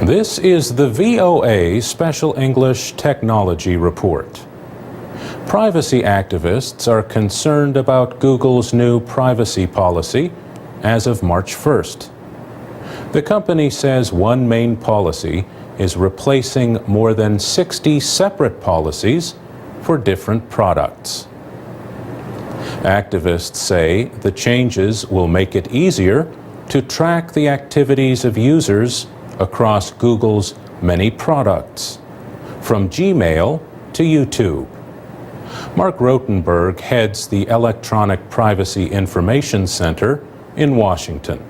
This is the VOA Special English Technology Report. Privacy activists are concerned about Google's new privacy policy as of March 1st. The company says one main policy is replacing more than 60 separate policies for different products. Activists say the changes will make it easier to track the activities of users across Google's many products, from Gmail to YouTube. Mark Rotenberg heads the Electronic Privacy Information Center in Washington.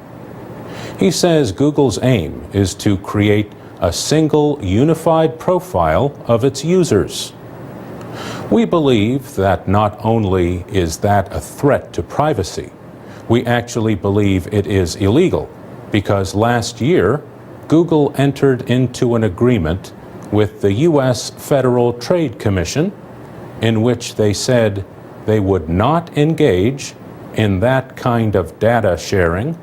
He says Google's aim is to create a single unified profile of its users. We believe that not only is that a threat to privacy, we actually believe it is illegal because last year Google entered into an agreement with the U.S. Federal Trade Commission in which they said they would not engage in that kind of data sharing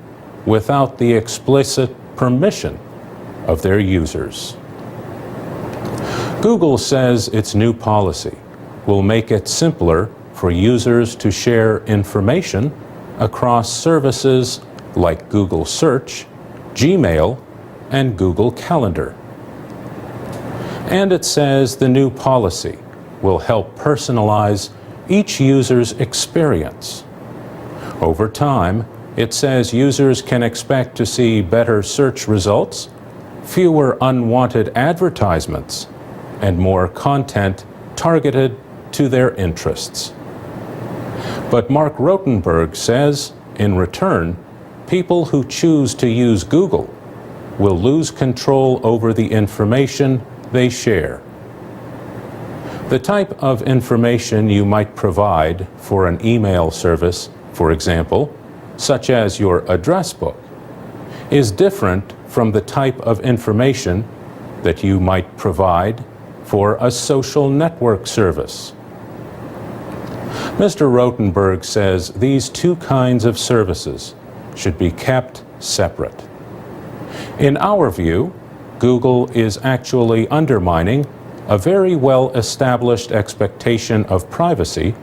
without the explicit permission of their users. Google says its new policy will make it simpler for users to share information across services like Google Search, Gmail, and Google Calendar. And it says the new policy will help personalize each user's experience. Over time, it says users can expect to see better search results, fewer unwanted advertisements, and more content targeted to their interests. But Mark Rotenberg says, in return, people who choose to use Google will lose control over the information they share. The type of information you might provide for an email service, for example, such as your address book, is different from the type of information that you might provide for a social network service. Mr. Rotenberg says these two kinds of services should be kept separate. In our view, Google is actually undermining a very well-established expectation of privacy,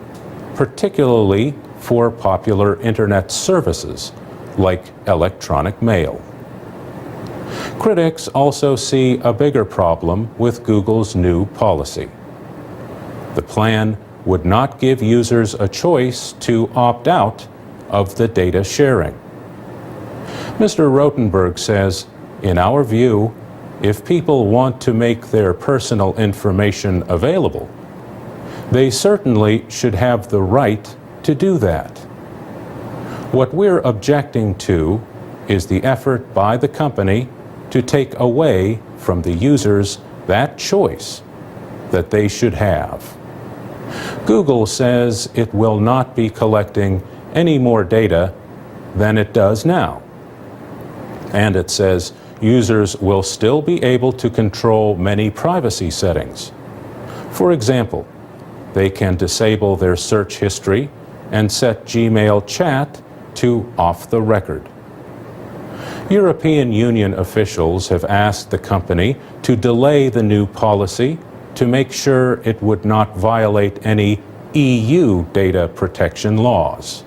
particularly for popular internet services like electronic mail. Critics also see a bigger problem with Google's new policy. The plan would not give users a choice to opt out of the data sharing. Mr. Rotenberg says, in our view, if people want to make their personal information available, they certainly should have the right to do that. What we're objecting to is the effort by the company to take away from the users that choice that they should have. Google says it will not be collecting any more data than it does now. And it says users will still be able to control many privacy settings. For example, they can disable their search history and set Gmail chat to off the record. European Union officials have asked the company to delay the new policy to make sure it would not violate any EU data protection laws.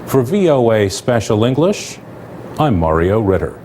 For VOA Special English, I'm Mario Ritter.